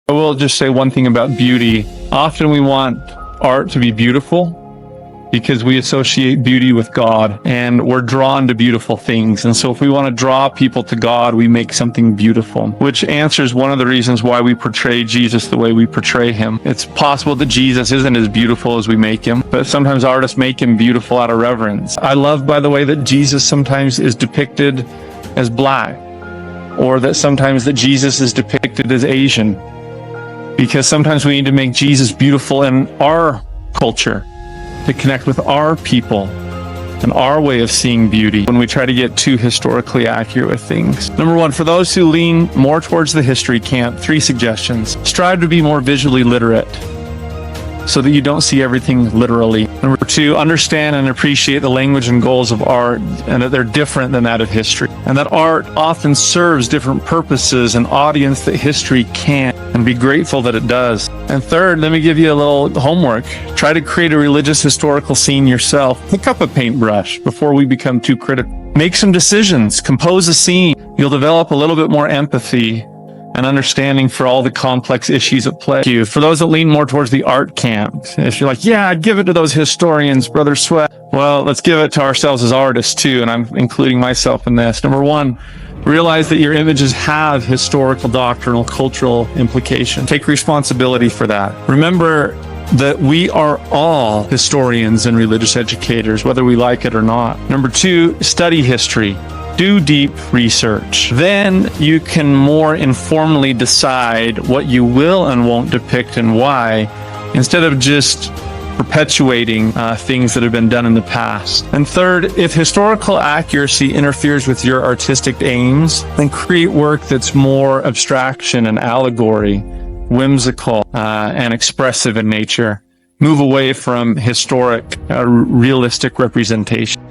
I will just say one thing about beauty. Often we want art to be beautiful because we associate beauty with God, and we're drawn to beautiful things. And so if we want to draw people to God, we make something beautiful, which answers one of the reasons why we portray Jesus the way we portray him. It's possible that Jesus isn't as beautiful as we make him, but sometimes artists make him beautiful out of reverence. I love, by the way, that Jesus sometimes is depicted as black, or that sometimes that Jesus is depicted as Asian, because sometimes we need to make Jesus beautiful in our culture to connect with our people and our way of seeing beauty when we try to get too historically accurate with things. Number one, for those who lean more towards the history camp, 3 suggestions. Strive to be more visually literate so that you don't see everything literally. Number 2, understand and appreciate the language and goals of art, and that they're different than that of history, and that art often serves different purposes and audience that history can't, and be grateful that it does. And third, let me give you a little homework. Try to create a religious historical scene yourself. Pick up a paintbrush before we become too critical. Make some decisions, compose a scene. You'll develop a little bit more empathy and understanding for all the complex issues at play. For those that lean more towards the art camp, if you're like, yeah, I'd give it to those historians, Brother Sweat. Well, let's give it to ourselves as artists too, and I'm including myself in this. Number 1, realize that your images have historical, doctrinal, cultural implications. Take responsibility for that. Remember that we are all historians and religious educators, whether we like it or not. Number 2, study history. Do deep research. Then you can more informally decide what you will and won't depict and why, instead of just perpetuating things that have been done in the past. And third, if historical accuracy interferes with your artistic aims, then create work that's more abstraction and allegory, whimsical and expressive in nature. Move away from historic, realistic representation.